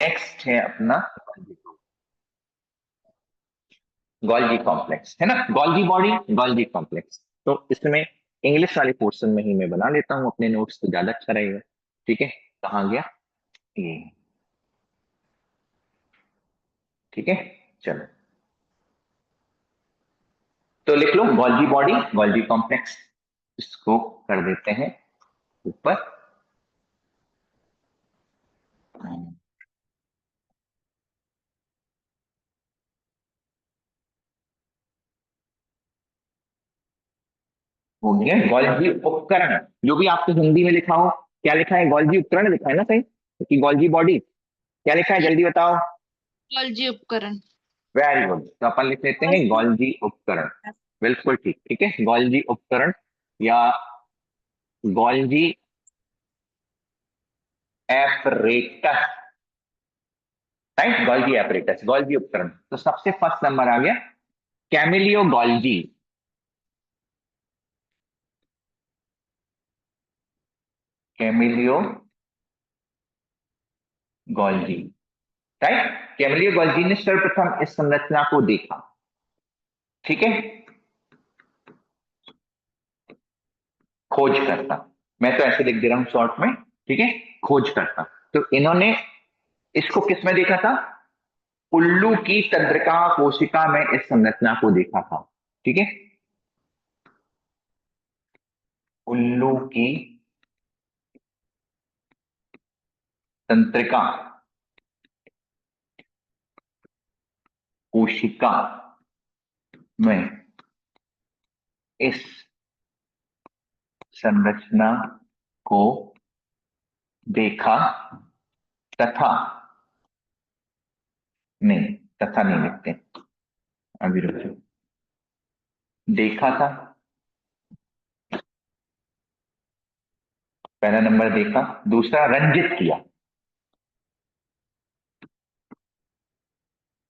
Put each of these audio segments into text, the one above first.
Next है अपना Golgi complex, है ना। Golgi body, Golgi complex. तो इसमें इंग्लिश वाले पोर्शन में ही मैं बना लेता हूं अपने नोट्स, तो ज्यादा अच्छा रहेगा। ठीक है, कहाँ गया ये, ठीक है, चलो। तो लिख लो गोल्गी बॉडी, गोल्गी कॉम्प्लेक्स, इसको कर देते हैं ऊपर। हो गया गोल्गी उपकरण, जो भी आपको हिंदी में लिखा हो। क्या लिखा है, गोल्गी उपकरण लिखा है ना सही, कि गोल्गी बॉडी, क्या लिखा है जल्दी बताओ। गोल्जी उपकरण। वेरी गुड, तो अपन लिख लेते हैं गोल्गी उपकरण। बिल्कुल ठीक, ठीक है, गोल्गी उपकरण या Golgi apparatus, right, Golgi apparatus, Golgi उपकरण। तो सबसे फर्स्ट नंबर आ गया Camillo Golgi, Camillo Golgi, right. Camillo Golgi ने सर्वप्रथम इस संरचना को देखा, ठीक है, खोज करता, मैं तो ऐसे लिख दे रहा हूं शॉर्ट में, ठीक है, खोज करता। तो इन्होंने इसको किस में देखा था, उल्लू की तंत्रिका कोशिका में इस संरचना को देखा था, ठीक है, उल्लू की तंत्रिका कोशिका में इस संरचना को देखा तथा, नहीं तथा नहीं लिखते, अभी रुको, देखा था, पहला नंबर देखा, दूसरा रंजित किया,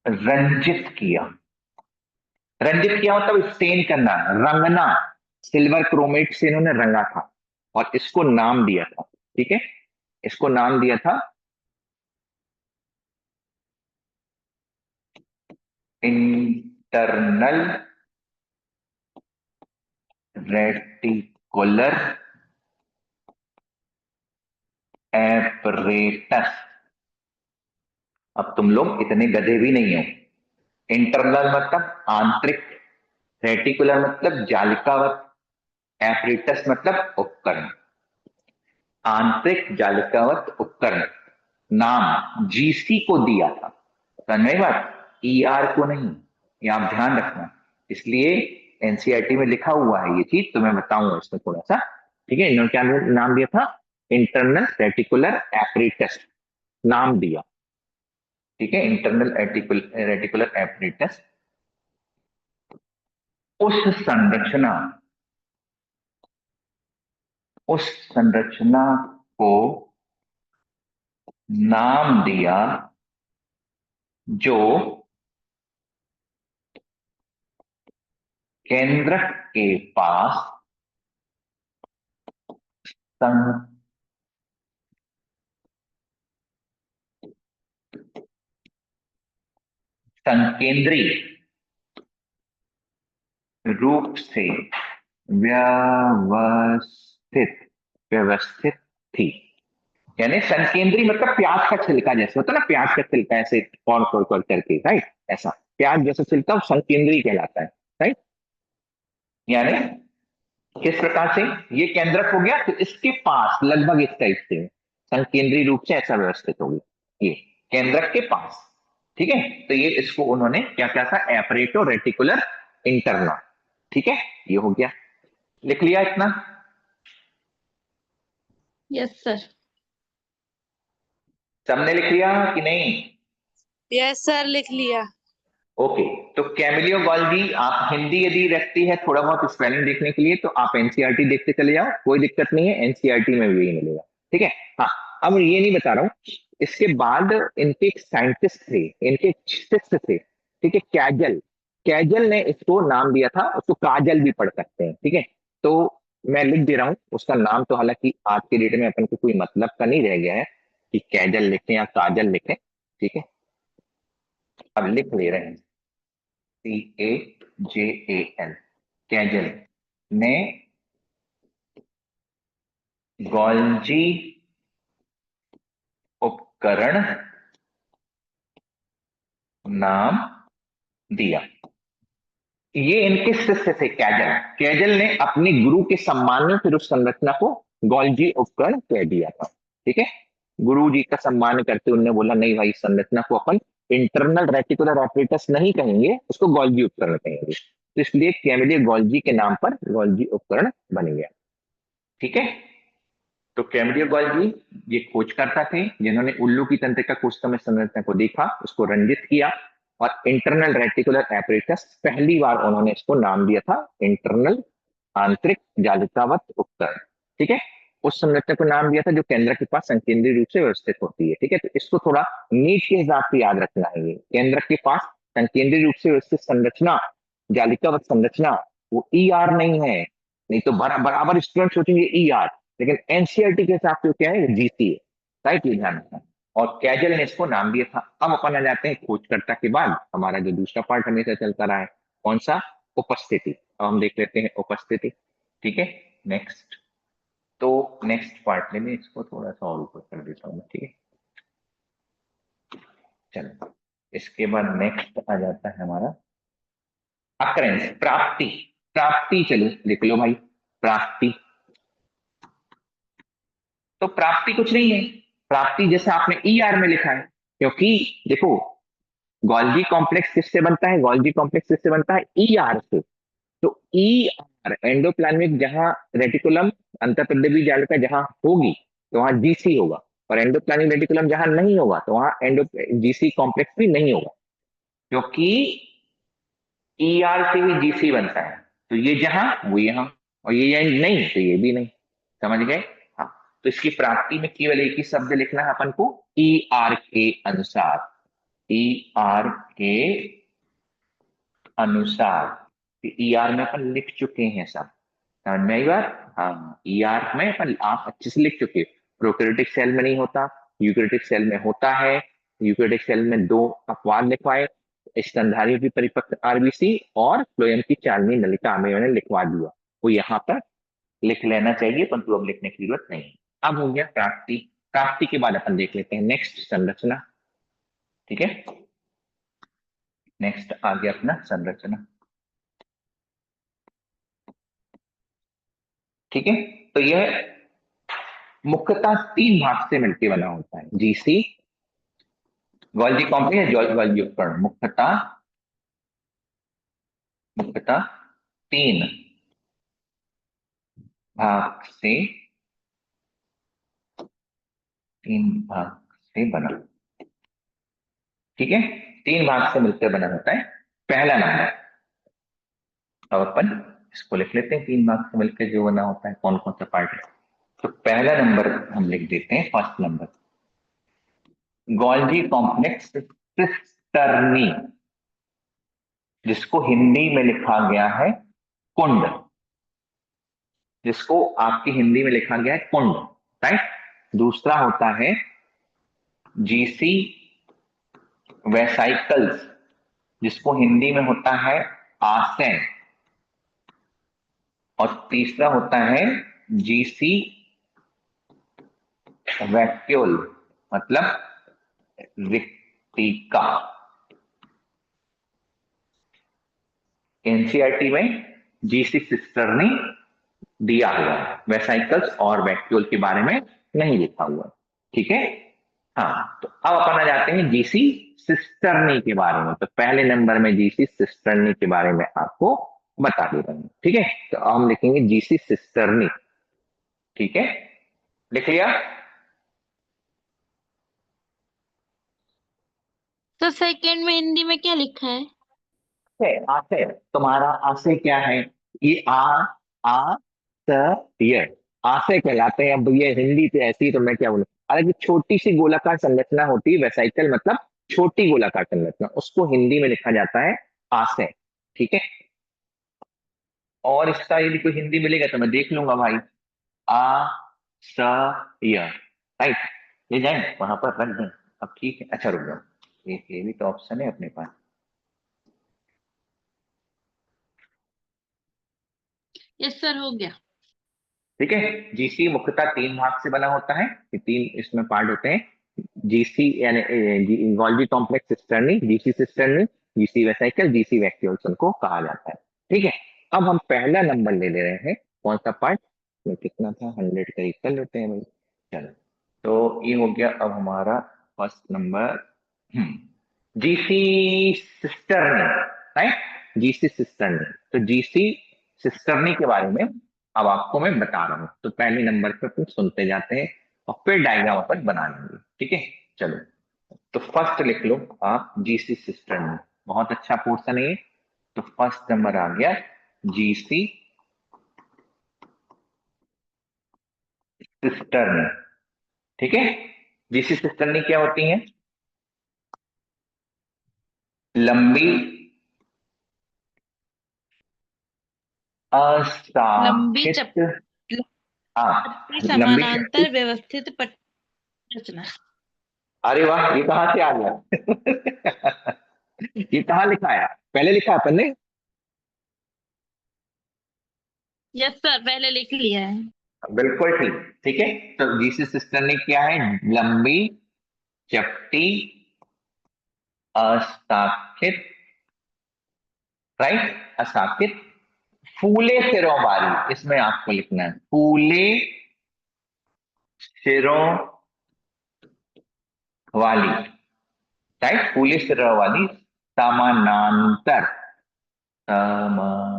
रंजित किया, रंजित किया मतलब स्टेन करना, रंगना, सिल्वर क्रोमेट से इन्होंने रंगा था और इसको नाम दिया था, ठीक है, इसको नाम दिया था इंटरनल रेटिकुलर एपरेटस। अब तुम लोग इतने गधे भी नहीं हो, इंटरनल मतलब आंतरिक, रेटिकुलर मतलब जालिकावत, एपरेटस मतलब उपकरण, आंतरिक जालिकावत उपकरण, नाम जीसी को दिया था, समझ बात, ईआर को नहीं, ये आप ध्यान रखना, इसलिए एनसीईआरटी में लिखा हुआ है ये चीज, तो मैं बताऊंगा इसमें थोड़ा सा, ठीक है। इन्होंने क्या नाम दिया था, इंटरनल रेटिकुलर एपरेटस नाम दिया, ठीक है, इंटरनल रेटिकुलर एपरेटस। उस संरचना, उस संरचना को नाम दिया जो केंद्रक के पास सं, संकेंद्री रूप से व्यवस्थित, व्यवस्थित थी, यानी संकेंद्री मतलब प्याज का छिलका जैसे होता है ना, प्याज का छिलका ऐसे कौन कोर कोर करके, राइट, ऐसा प्याज जैसा छिलका संकेंद्री कहलाता है, राइट। यानी किस प्रकार से ये केंद्रक हो गया, तो इसके पास लगभग इस टाइप से संकेंद्री रूप से ऐसा व्यवस्थित होगी, ये केंद्रक के पास, ठीक है। तो ये इसको उन्होंने क्या क्या था, एपरेटो रेटिकुलर इंटरना, ठीक है, ये हो गया, लिख लिया इतना, यस सर। सबने लिख लिया कि नहीं, यस सर, लिख लिया। ओके। तो कैमिलियो गोल्गी, आप हिंदी यदि रखती है थोड़ा बहुत स्पेलिंग देखने के लिए, तो आप एनसीईआरटी देखते चले जाओ, कोई दिक्कत नहीं है, एनसीईआरटी में भी यही मिलेगा, ठीक है। हाँ, अब ये नहीं बता रहा हूं, इसके बाद इनके एक साइंटिस्ट थे, इनके एक शिष्य थे, ठीक है, कैजल, कैजल ने इसको नाम दिया था, उसको काजल भी पढ़ सकते हैं, ठीक है। तो मैं लिख दे रहा हूँ उसका नाम, तो हालांकि आज के डेट में अपन को कोई मतलब का नहीं रह गया है कि कैजल लिखें या काजल लिखें, ठीक है, अब लिख ले रहे हैं CAJAL, कैजल ने गोल्जी उपकरण नाम दिया। ये इनके शिष्य थे कैजल। कैजल ने अपने गुरु के सम्मान में फिर उस संरचना को गोल्जी उपकरण कह दिया था। ठीक है, गुरु जी का सम्मान करते उन्होंने बोला नहीं भाई, संरचना को अपन इंटरनल रेटिकुलर एपरेटस नहीं कहेंगे, उसको गोल्जी उपकरण कहेंगे। तो इसलिए कैवलियर गोल्जी के नाम पर गोल्जी उपकरण बन गया। ठीक है, तो कैवलियर गोल्जी ये खोजकर्ता थे जिन्होंने उल्लू की तंत्रिका कोशिका संरचना को देखा, उसको रंजित किया और इंटरनल रेटिकुलर एपरेटस पहली बार उन्होंने इसको नाम दिया था इंटरनल आंतरिक जालिकावत उपकरण। ठीक है, उस संरचना को नाम दिया था जो केंद्र के पास संकेंद्रीय रूप से व्यवस्थित होती है। ठीक है, तो इसको थोड़ा नीट के हिसाब से याद रखना है। ये केंद्र के पास संकेंद्रीय रूप से व्यवस्थित संरचना, जालिकावत संरचना, वो ER नहीं है। नहीं तो बराबर स्टूडेंट सोचेंगे ER, लेकिन एनसीईआरटी के हिसाब से क्या है, GC है। राइट, ये ध्यान रखना। और कैजल ने इसको नाम दिया था। अब अपन आ जाते हैं खोजकर्ता के बाद हमारा जो दूसरा पार्ट हमेशा चलता रहा है, कौन सा, उपस्थिति। अब हम देख लेते हैं उपस्थिति। ठीक है, नेक्स्ट, तो नेक्स्ट पार्ट में इसको थोड़ा सा और ऊपर कर देता हूँ मैं। ठीक है, चलो इसके बाद नेक्स्ट आ जाता है हमारा अकरेंस, प्राप्ति। प्राप्ति चलो लिख लो भाई, प्राप्ति। तो प्राप्ति कुछ नहीं है, प्राप्ति जैसे आपने ER में लिखा है, क्योंकि देखो गोल्जी कॉम्प्लेक्स किससे बनता है, गोल्जी कॉम्प्लेक्स किससे बनता है, ER से। तो ER एंडोप्लाज्मिक जहां रेटिकुलम अंतःप्रद्रवी जालिका जहां होगी तो वहां GC होगा, और एंडोप्लाज्मिक रेटिकुलम जहां नहीं होगा तो वहां एंडो GC कॉम्प्लेक्स भी नहीं होगा, क्योंकि ER से ही GC बनता है। तो ये जहां वो यहां, और ये नहीं तो ये भी नहीं। समझ गए? हाँ, तो इसकी प्राप्ति में केवल एक ही शब्द लिखना है अपन को, ER के अनुसार। ER के अनुसार, ER में अपन लिख चुके हैं सब, समझ में आई बात? हाँ, ER में अपन आप अच्छे से लिख चुके। प्रोकैरियोटिक सेल में नहीं होता, यूकैरियोटिक सेल में होता है। यूकैरियोटिक सेल में दो अपवाद लिखवाए, स्तनधारियों की परिपक्व RBC और फ्लोएम की चालनी नलिका में मैंने लिखवा दिया, वो यहाँ पर लिख लेना चाहिए, परंतु अब लिखने की जरूरत नहीं। अब हो गया प्राप्ति। प्राप्ति के बाद अपन देख लेते हैं नेक्स्ट संरचना। ठीक है, नेक्स्ट आ गया अपना संरचना। ठीक है, तो यह मुख्यतः 3 भाग से मिलकर बना होता है। GC, गोल्जी कॉम्प्लेक्स या गोल्जी उपकरण, मुख्यतः मुख्यतः 3 भाग से 3 भाग से बना। ठीक है, 3 भाग से मिलकर बना होता है। पहला नंबर, अब अपन इसको लिख लेते हैं, 3 भाग से मिलकर जो बना होता है कौन कौन सा पार्ट है। तो पहला नंबर हम लिख देते हैं, first number, Golgi complex cisternae, जिसको हिंदी में लिखा गया है कुंड, जिसको आपकी हिंदी में लिखा गया है कुंड। राइट, दूसरा होता है GC वेसाइकल्स, जिसको हिंदी में होता है आसन, और तीसरा होता है GC वैक्यूल, मतलब रिक्तिका। एनसीईआरटी में GC सिस्टर्नी दिया हुआ है, वेसाइकल्स और वैक्यूल के बारे में नहीं लिखा हुआ। ठीक है, हाँ, तो अब अपन आ जाते हैं GC सिस्टर्नी के बारे में। तो पहले नंबर में GC सिस्टर्नी के बारे में आपको बता दे रहा हूं। ठीक है, तो अब हम लिखेंगे GC सिस्टर्नी। ठीक है, लिख लिया? तो सेकंड में हिंदी में क्या लिखा है? आशय, तुम्हारा आशय क्या है? ये आ य आशय कहलाते हैं। अब ये हिंदी तो ऐसी, तो मैं क्या बोलूं, हालांकि छोटी सी गोलाकार संरचना होती है वेसाइकल, मतलब छोटी गोलाकार संरचना, उसको हिंदी में लिखा जाता है आशय। ठीक है, और इसका यदि कोई हिंदी मिलेगा तो मैं देख लूंगा भाई। आ स य, राइट, ले जाए वहां पर रख दें। अब ठीक है, अच्छा रुक जाओ, एक ये भी तो ऑप्शन है अपने पास। यस सर, हो गया। ठीक है, जीसी मुख्यतः तीन भाग से बना होता है, ये तीन इसमें पार्ट होते हैं। जीसी यानी Golgi complex cisternae, GC cisternae, GC vesicle, GC vacuoles उनको कहा जाता है। ठीक है, अब हम पहला नंबर ले ले रहे हैं। कौन सा पार्ट में कितना था, 100 करीब कर लेते हैं भाई। चलो, तो ये हो गया अब हमारा first number. GC cisternae, right, GC cisternae. तो जीसी सिस्टर्नी के बारे में अब आपको मैं बता रहा हूं, तो पहले नंबर पर तुम सुनते जाते हैं और फिर डायग्राम अपन बना लेंगे। ठीक है, चलो, तो फर्स्ट लिख लो आप जीसी सिस्टर्नी, बहुत अच्छा पोर्शन है ये। तो फर्स्ट नंबर आ गया जीसी सिस्टर्नी। ठीक है, जीसी सिस्टर्नी क्या होती है? लंबी लंबी अशाखित, हाँ चपटी लंबी शक्ति। समानांतर व्यवस्थित पट्टी रचना। अरे वाह, ये कहाँ से आ गया? ये कहाँ लिखा है, पहले लिखा है अपन ने? यस सर, पहले लिख लिया है। बिल्कुल ठीक। ठीक है, तो जीसी सिस्टम ने क्या है? लंबी, चपटी, अशाखित, राइट, अशाखित, फूले सिरों वाली, इसमें आपको लिखना है फूले सिरों वाली, राइट, फूले सिरों वाली, समानांतर, समानांतर,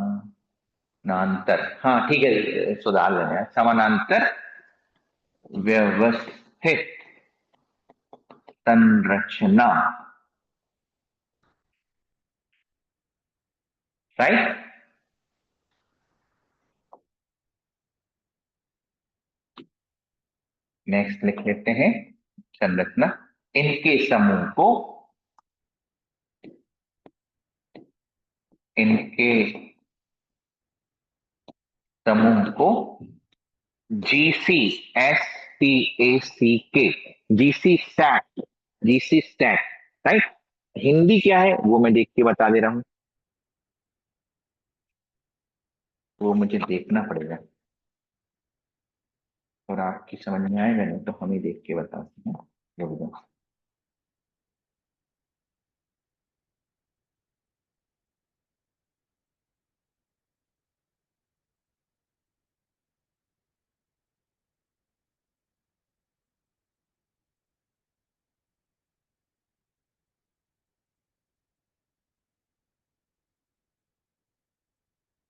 हाँ ठीक है, सुधार लेना है, समानांतर व्यवस्थित संरचना, राइट। नेक्स्ट लिख लेते हैं संरचना, इनके समूह को, इनके समूह को GC, STACK, GC stack, GC stack, right. Hindi क्या है वो मैं देख के बता दे रहा हूं, वो मुझे देखना पड़ेगा और आपकी समझ में आएगा नहीं तो हम ही देख के बताते हैं। रुक जाओ।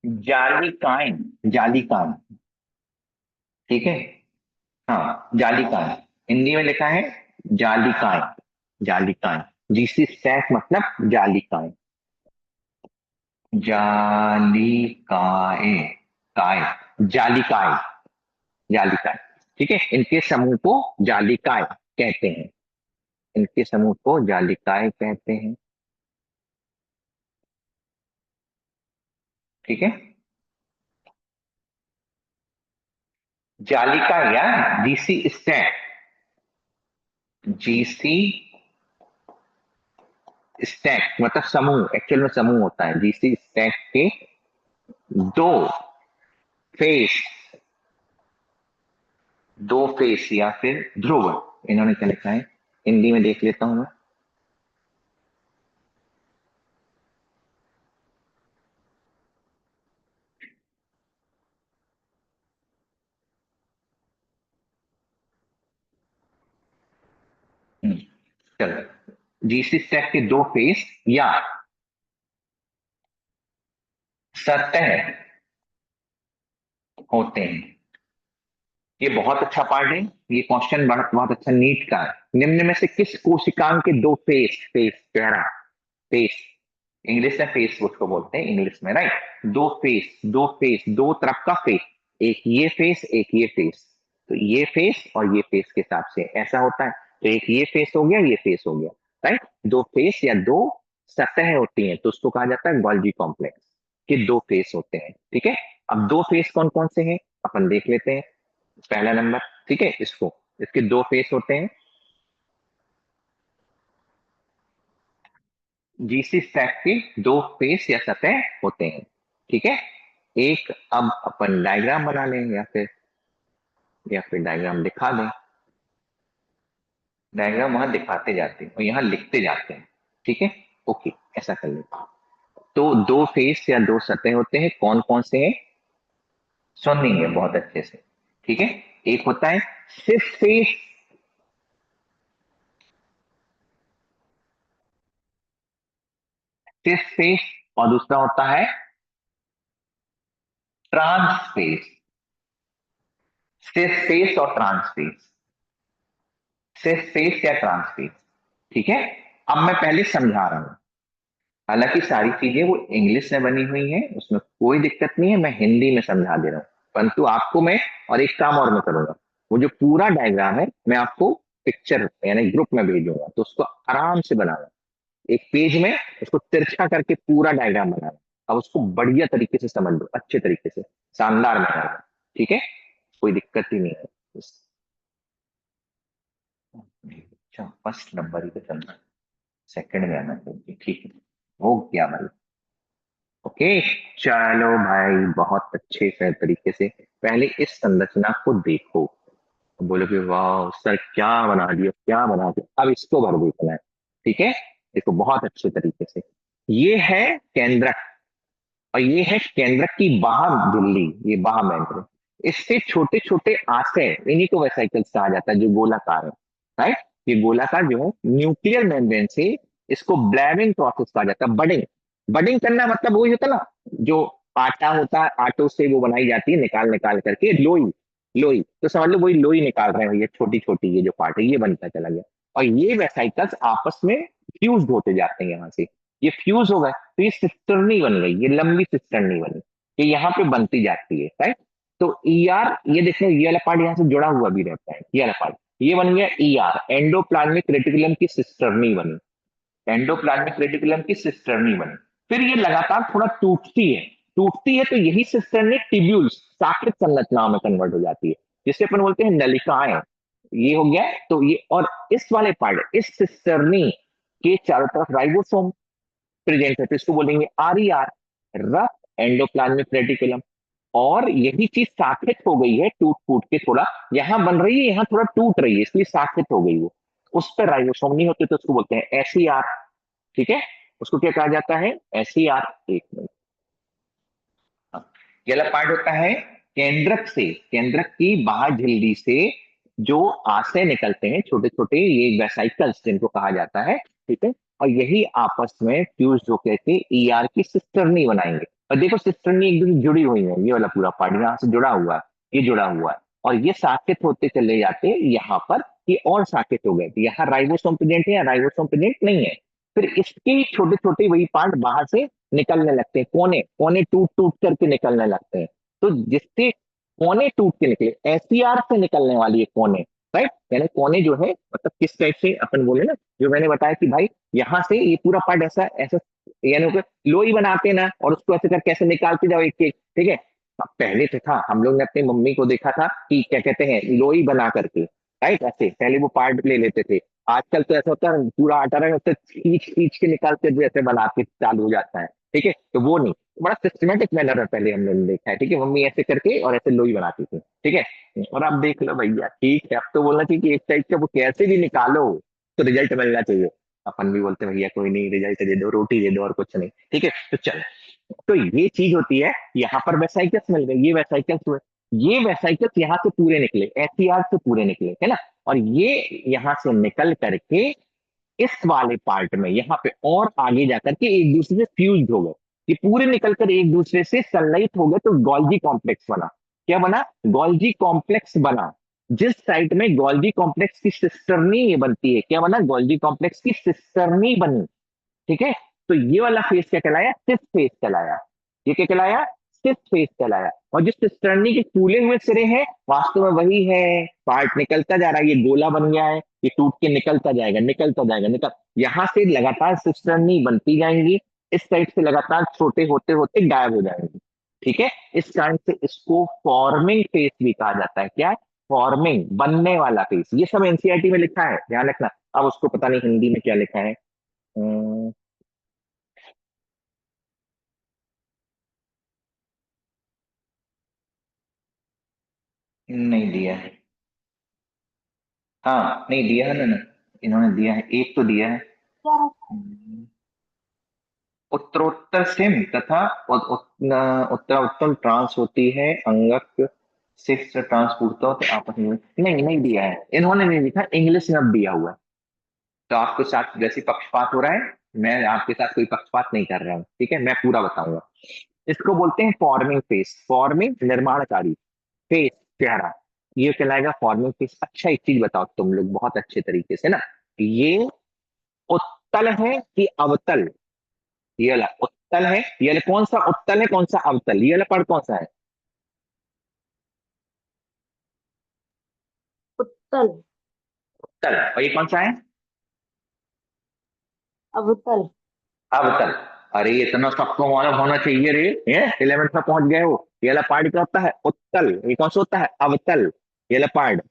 जालिकाएं, जालिकाएं, ठीक है, हाँ जालिकाएं, हिंदी में लिखा है जालिकाएं, जालिकाएं, जीसी स्टैक मतलब जालिकाएं, जालिकाएं, काय, जालिकाएं, जालिकाएं, ठीक है, इनके समूह को जालिकाएं कहते हैं, इनके समूह को जालिकाएं कहते हैं। ठीक है, जालिका या जीसी स्टैक, जीसी स्टैक मतलब समूह, एक्चुअल में समूह होता है, जीसी स्टैक के दो फेस, दो फेस या फिर ध्रुव, इन्होंने क्या लिखा है हिंदी में देख लेता हूं मैं। चलो, जीसी स्टैक के दो फेस या सतह होते हैं, ये बहुत अच्छा पार्ट है, ये क्वेश्चन बहुत बहुत अच्छा नीट का है। निम्न में से किस कोशिकांग के दो फेस, फेस चेहरा, फेस, इंग्लिश में फेस उसको बोलते हैं इंग्लिश में, राइट, दो फेस, दो फेस, दो तरफ का फेस, एक ये फेस एक ये फेस, तो ये फेस और ये फेस के हिसाब से ऐसा होता है, तो एक ये फेस हो गया ये फेस हो गया, राइट, दो फेस या दो सतह होती हैं तो उसको कहा जाता है गोल्गी कॉम्प्लेक्स के दो फेस होते हैं। ठीक है, अब दो फेस कौन कौन से हैं अपन देख लेते हैं। पहला नंबर, ठीक है, इसको, इसके दो फेस होते हैं, जीसी स्टैक के दो फेस या सतह होते हैं, ठीक है। एक, अब अपन डायग्राम बना लें या फिर डायग्राम दिखा दें। डायग्राम वहां दिखाते जाते हैं और यहाँ लिखते जाते हैं, ठीक है। ओके, ऐसा कर लेते हैं। तो दो फेस या दो सतह होते हैं, कौन कौन से हैं, सुनेंगे बहुत अच्छे से, ठीक है। एक होता है सिर्फ फेस, सिर्फ फेस, और दूसरा होता है ट्रांसफेस। सिर्फ फेस और ट्रांसफेस, सिर्फ फेस या ट्रांसफेस, ठीक है। अब मैं पहले समझा रहा हूं, हालांकि सारी चीजें वो इंग्लिश में बनी हुई हैं, उसमें कोई दिक्कत नहीं है, मैं हिंदी में समझा दे रहा हूं। परंतु आपको मैं, और एक काम और मैं करूंगा, वो जो पूरा डायग्राम है मैं आपको पिक्चर यानी ग्रुप में भेजूंगा, तो उसको आराम से बनाना, एक पेज में उसको तिरछा करके पूरा डायग्राम बनाना। अब उसको बढ़िया तरीके से समझ लो, अच्छे तरीके से, शानदार बनाना, ठीक है। कोई दिक्कत ही नहीं है। अच्छा, फर्स्ट नंबर ही तो चलना, सेकंड में आना चाहिए, ठीक है। हो गया भाई, ओके। चलो भाई, बहुत अच्छे से तरीके से पहले इस संरचना को देखो, बोलोगे वाह सर क्या बना दिया, क्या बना दिया। अब इसको भर देखना है, ठीक है। देखो बहुत अच्छे तरीके से, ये है केंद्रक, और ये है केंद्रक की बाह झिल्ली, ये बाह मेंब्रेन। इससे छोटे छोटे आशय, इन्हीं को वेसिकल्स कहा जाता है, जो गोलाकार है, राइट। ये गोलाकार जो है न्यूक्लियर मेम्ब्रेन से, इसको ब्लैबिंग प्रोसेस कहा जाता है। बडिंग, बडिंग करना मतलब वही होता है ना, जो आटा होता है, आटो से वो बनाई जाती है, निकाल निकाल करके लोई, लोई तो समझ लो वही लोई निकाल रहे हो, ये छोटी छोटी ये जो पार्ट है ये बनता चला गया, और ये वेसाइकल्स आपस में फ्यूज होते जाते हैं यहाँ से, ये फ्यूज हो गए, तो ये सिस्टर्नी बन गई, ये लंबी सिस्टर्नी बनी, ये यहाँ पे बनती जाती है, राइट। तो ई आर, ये देखो ये वाला पार्ट यहाँ से जुड़ा हुआ भी रहता है, ये वाला पार्ट, ये बन गया ई आर, एंडोप्लाज्मिक रेटिकुलम की सिस्टर्नी बनी, एंडोप्लाज्मिक रेटिकुलम की सिस्टर्नी बनी। फिर ये लगातार थोड़ा टूटती है, टूटती है तो यही सिस्टर्नी टिब्यूल्स, साकृत संरचनाओं में कन्वर्ट हो जाती है, जिसे अपन बोलते हैं नलिकाएं। ये हो गया, तो ये, और इस वाले पार्ट, इस सिस्टर्नी के चारों तरफ राइबोसोम प्रेजेंट है, तो इसको बोलेंगे R E R, rough endoplasmic reticulum. और यही चीज साथित हो गई है, टूट फूट के थोड़ा यहाँ बन रही है, यहाँ थोड़ा टूट रही है, इसलिए साथित हो गई वो, उस पर राइबोसोम नहीं होते, तो उसको बोलते हैं एस ई आर, ठीक है। उसको क्या कहा जाता है, एस ई आर। एक मिनट, हाँ। ये वाला पार्ट होता है केंद्रक से, केंद्रक की बाह्य झिल्ली से जो आशय निकलते हैं छोटे छोटे, ये वेसाइकल्स जिनको कहा जाता है, ठीक है। और यही आपस में फ्यूज होकर के ई आर की सिस्टर्नी बनाएंगे। और देखो सिस्टर्नी एक दूसरे से जुड़ी हुई है, ये वाला पूरा पार्ट यहाँ से जुड़ा हुआ है, ये जुड़ा हुआ है, और ये साकेत होते चले जाते हैं यहाँ पर, ये और साकेत हो गए, यहाँ राइबोसोम प्रेजेंट है या राइबोसोम प्रेजेंट नहीं है। फिर इसके छोटे छोटे वही पार्ट बाहर से निकलने लगते हैं, कोने कोने टूट टूट करके निकलने लगते हैं। तो जिससे कोने टूट के निकले, एसईआर से निकलने वाली है कोने, राइट। यानी कोने जो है मतलब किस टाइप से अपन बोले ना, जो मैंने बताया कि भाई यहाँ से ये पूरा पार्ट ऐसा ऐसा, यानी लोई बनाते ना, और उसको ऐसे कर कैसे निकालते जाओ एक एक, ठीक है। अब पहले तो था, हम लोग ने अपनी मम्मी को देखा था कि क्या कहते हैं, लोई बना करके, राइट, ऐसे पहले वो पार्ट ले लेते थे। आजकल तो ऐसा होता है पूरा आटा रहे उससे खींच खींच के निकालते हुए ऐसे बनाते चालू हो जाता है, ठीक है। तो वो नहीं, बड़ा सिस्टमेटिक मैनर में पहले हमने देखा है, ठीक है। मम्मी ऐसे करके और ऐसे लोई बनाती थी, ठीक है। और आप देख लो भैया, ठीक है, अब तो बोलना चाहिए कि एक टाइप का वो कैसे भी निकालो तो रिजल्ट मिलना चाहिए। अपन भी बोलते हैं भैया कोई नहीं, रिजल्ट दे दो, रोटी दे दो और कुछ नहीं, ठीक है। तो चल, तो ये चीज होती है, यहाँ पर वेसाइकल्स मिल गए, ये वेसाइकल्स हुए, ये वेसाइकल्स यहाँ से पूरे निकले, एससीआर से पूरे निकले, है ना। और ये यहाँ से निकल करके इस वाले पार्ट में यहाँ पे और आगे जाकर के एक दूसरे से फ्यूज हो गए, ये पूरे निकलकर एक दूसरे से संलयित हो गए, तो गोल्गी कॉम्प्लेक्स बना। क्या बना, गोल्गी कॉम्प्लेक्स बना। जिस साइड में गोल्गी कॉम्प्लेक्स की सिस्टरनी ये बनती है, क्या बना, गोल्गी कॉम्प्लेक्स की सिस्टरनी बनी, ठीक है। तो ये वाला फेस क्या कहलाया, सिस फेस कहलाया, ये क्या कहलाया, सिस फेस कहलाया। और जो सिस्टर्नी के फूले हुए सिरे हैं वास्तव में वही है, पार्ट निकलता जा रहा है, ये गोला बन गया है, ये टूट के निकलता जाएगा, निकलता जाएगा, निकल, यहां से लगातार सिस्टर्नी बनती जाएंगी, इस साइड से लगातार छोटे होते होते गायब हो जाएंगी, ठीक है। इस कारण से इसको फॉर्मिंग फेस भी कहा जाता है। क्या, फॉर्मिंग, बनने वाला फेस। ये सब एनसीईआरटी में लिखा है, ध्यान रखना। अब उसको पता नहीं हिंदी में क्या लिखा है, नहीं दिया है। हाँ नहीं दिया है ना, इन्होंने दिया है, एक तो दिया है। उत्तरोत्तर सिम तथा उत्तरोत्तर ट्रांस होती है, अंगक सिक्स ट्रांसपूर्त होते आपस में। नहीं नहीं दिया है, इन्होंने नहीं लिखा, इंग्लिश में अब दिया हुआ है। तो आपके साथ जैसे पक्षपात हो रहा है, मैं आपके साथ कोई पक्षपात नहीं कर रहा हूँ, ठीक है, मैं पूरा बताऊंगा। इसको बोलते हैं फॉर्मिंग फेस, फॉर्मिंग निर्माणकारी फेस, चेहरा, ये कहलाएगा फॉर्मिंग फेस। अच्छा एक चीज बताओ तुम लोग बहुत अच्छे तरीके से ना, ये उत्तल है कि अवतल? ये वाला उत्तल है, ये वाला कौन सा उत्तल है कौन सा अवतल, ये वाला पढ़ कौन सा है? उत्तल। उत्तल। और ये कौन सा है? अवतल। अवतल। अरे इतना सबको मालूम होना चाहिए रे, ये 11th में पहुंच गए हो। ये वाला पार्ट क्या होता है? उत्तल। ये कौन सा होता है? अवतल। ये वाला पार्ट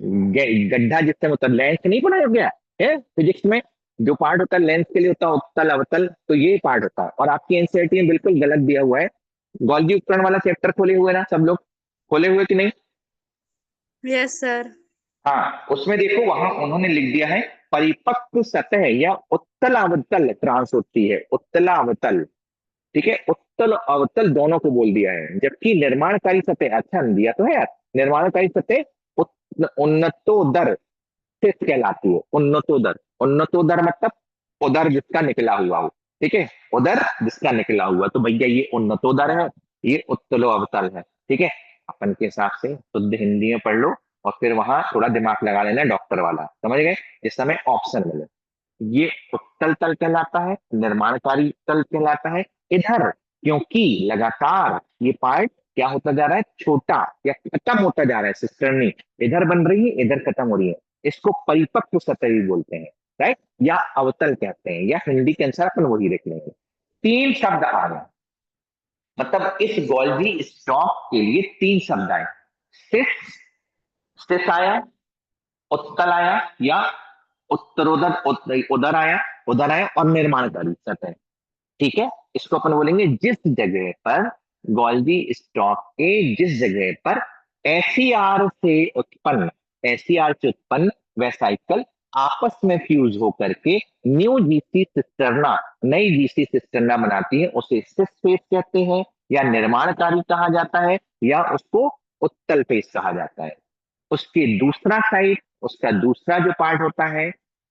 गड्ढा जिससे मतलब लेंस नहीं बनाया गया है फिजिक्स में, जो पार्ट होता है लेंस के लिए होता है उत्तल अवतल, तो ये पार्ट होता है। और आपकी एनसीईआरटी में बिल्कुल गलत दिया हुआ है। गॉल्गी उपकरण वाला चैप्टर खोले हुए ना सब लोग? खोले हुए कि नहीं? Yes sir. हाँ उसमें देखो, वहां उन्होंने लिख दिया है परिपक्व सतह या उत्तल अवतल ट्रांस होती है, उत्तला अवतल। ठीक है, उत्तल अवतल दोनों को बोल दिया है। जबकि निर्माणकारी सतह, अच्छा दिया तो है यार, निर्माणकारी सतह उन्नतोदर से कहलाती है। उन्नतोदर, उन्नतोदर मतलब उदर जिसका निकला हुआ हो, ठीक है, उदर जिसका निकला हुआ, तो भैया ये उन्नतोदर है, ये उत्तलो अवतल है। ठीक है, अपन के हिसाब से शुद्ध हिंदी में पढ़ लो, और फिर वहां थोड़ा दिमाग लगा लेना डॉक्टर वाला, समझ गए, जिस समय ऑप्शन मिले। ये उत्तल तल कहलाता है, निर्माणकारी तल कहलाता है। इधर क्योंकि लगातार ये पार्ट क्या होता जा रहा है, छोटा या खत्म होता जा रहा है, सिस्टर्नी इधर बन रही है इधर खत्म हो रही है, इसको परिपक्व सतह भी बोलते हैं, राइट, या अवतल कहते हैं, या हिंदी के अनुसार अपन वही लिख लेंगे। तीन शब्द आ गए, मतलब इस गोल्जी स्टॉक के लिए तीन शब्द आए। सिस, सिस आया, उत्तल आया, या उत्तरोदर उदर आया, उदर आया, और निर्माणकारी सतह। ठीक है, इसको अपन बोलेंगे जिस जगह पर गोल्जी स्टॉक के, जिस जगह पर एसीआर से उत्पन्न, एसीआर से उत्पन्न वेसाइकल आपस में फ्यूज होकर के न्यू जीसी सिस्टर्ना, नई जीसी सिस्टर्ना बनाती है, उसे सिस फेस कहते हैं, या निर्माणकारी कहा जाता है, या उसको उत्तल फेस कहा जाता है। उसके दूसरा साइड, उसका दूसरा जो पार्ट होता है,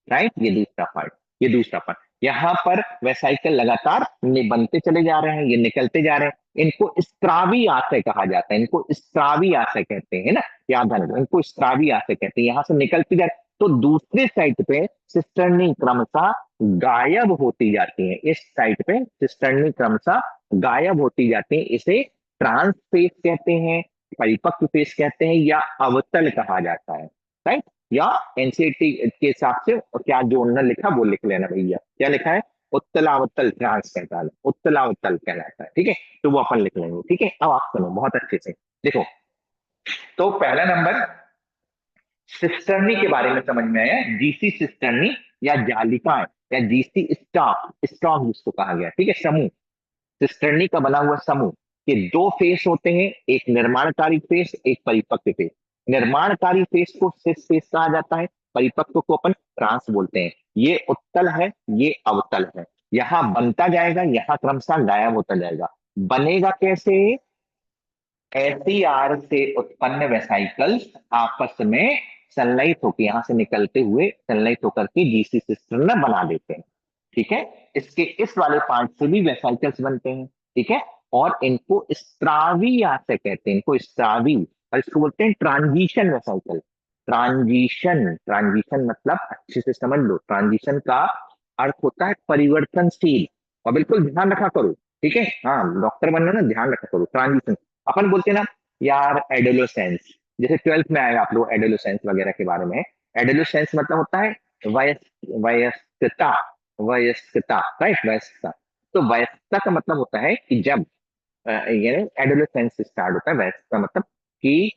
राइट, ये दूसरा पार्ट, ये दूसरा पार्ट, यहां पर वेसाइकल लगातार बनते चले जा रहे हैं, ये निकलते जा रहे हैं, इनको स्त्रावी आशय कहा जाता है, इनको स्त्रावी आशय कहते हैं ना, याद रखना, इनको स्त्रावी आशय कहते हैं, यहां से निकलती जा, तो दूसरे साइड पे सिस्टर्नी क्रमशः गायब होती जाती है, इस साइड पे सिस्टर्नी क्रमशः गायब होती जाती है, इसे ट्रांस फेस कहते हैं, परिपक्व फेस कहते हैं, या अवतल कहा जाता है, राइट। या एनसीईआरटी के हिसाब से और क्या जो उन्होंने लिखा वो लिख लेना भैया, क्या लिखा है, उत्तलावतल ट्रांस कहता है, उत्तलावतल कहलाता है, ठीक है, तो वो अपन लिख लेंगे। ठीक है, अब आप सुनो बहुत अच्छे से, देखो, तो पहला नंबर सिस्टर्नी के बारे में समझ में आया, जीसी सिस्टर्नी या जालिकाएं, या जीसी स्टॉक, स्टॉक जिसको कहा गया, ठीक है, समूह, सिस्टर्नी का बना हुआ समूह के दो फेस होते हैं, एक निर्माणकारी फेस, एक परिपक्व फेस। निर्माणकारी फेस को सिस फेस कहा जाता है, परिपक्व को अपन ट्रांस बोलते हैं। ये उत्तल है, ये अवतल है, यहां बनता जाएगा, यहां क्रमशः गायब होता जाएगा। बनेगा कैसे? एसीआर से उत्पन्न वेसाइकल्स आपस में सनलाइट होकर, यहां से निकलते हुए सनलाइट होकर के जीसी सिस्टम में बना देते हैं। ठीक है, इसके इस वाले पार्ट से भी वेसाइकल्स बनते हैं, ठीक है, और इनको स्त्रावी आशय कहते हैं, इनको स्त्रावी, और इसको बोलते हैं ट्रांजिशन वेसाइकल। ट्रांजिशन, ट्रांजिशन मतलब अच्छे से समझ लो, ट्रांजिशन का अर्थ होता है परिवर्तनशील, और बिल्कुल ध्यान रखा करो, ठीक है, हाँ डॉक्टर बनना ना, ध्यान रखा करो, ट्रांजिशन। अपन बोलते हैं ना यार एडोलोसेंस, जैसे 12th में आएगा आप लोग एडोलोसेंस वगैरह के बारे में। एडोलोसेंस मतलब होता है वयस्कता, वयस्कता, राइट, वयस्कता। तो वयस्कता का मतलब होता है कि जब यानी एडोलेसेंस स्टार्ट होता है, वयस्कता मतलब कि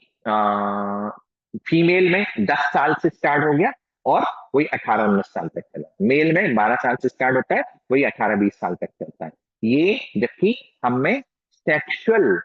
फीमेल में 10 साल से स्टार्ट हो गया और वही 18-19 साल तक चला, मेल में 12 साल से स्टार्ट होता है, वही 18-20 साल तक चलता है। ये जबकि हम में सेक्सुअल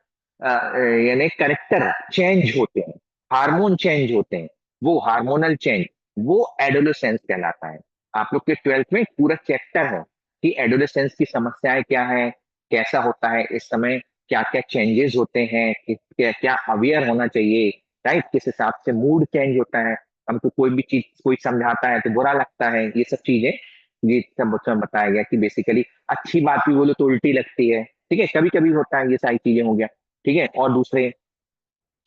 यानी करेक्टर चेंज होते हैं, हार्मोन चेंज होते हैं, वो हार्मोनल चेंज, वो एडोलेसेंस कहलाता है। आप लोग के 12th में पूरा चैप्टर है कि एडोलेसेंस की समस्याएं क्या है, कैसा होता है इस समय, क्या क्या चेंजेस होते हैं, क्या क्या अवेयर होना चाहिए, राइट, किस हिसाब से मूड चेंज होता है, हमको कोई भी चीज कोई समझाता है तो बुरा लगता है, ये सब चीजें, ये सब उसमें बताया गया कि बेसिकली अच्छी बात भी बोलो तो उल्टी लगती है, ठीक है, कभी कभी होता है, ये सारी चीजें हो गया, ठीक है। और दूसरे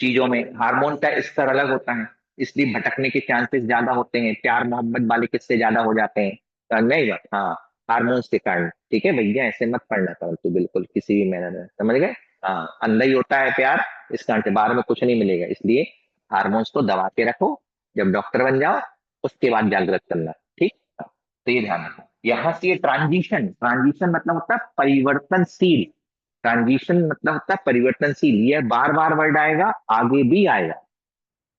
चीजों में हार्मोन का स्तर अलग होता है, इसलिए भटकने के चांसेस ज्यादा होते हैं, प्यार मोहब्बत वाले किससे ज्यादा हो जाते हैं, तो नहीं बात, हाँ, हार्मोन्स के कारण, ठीक है भैया, ऐसे मत पढ़ना था तो बिल्कुल किसी भी मैनर में, समझ गए। हाँ, अंदर ही होता है प्यार, इस कारण से बाहर में कुछ नहीं मिलेगा, इसलिए हार्मोन्स को दबा के रखो, जब डॉक्टर बन जाओ उसके बाद जागृत करना, ठीक। हाँ, तो ये ध्यान रखो। यहाँ से ये ट्रांजिशन, ट्रांजिशन मतलब होता है परिवर्तनशील, ट्रांजिशन मतलब होता है परिवर्तनशील, ये बार बार वर्ड आएगा, आगे भी आएगा,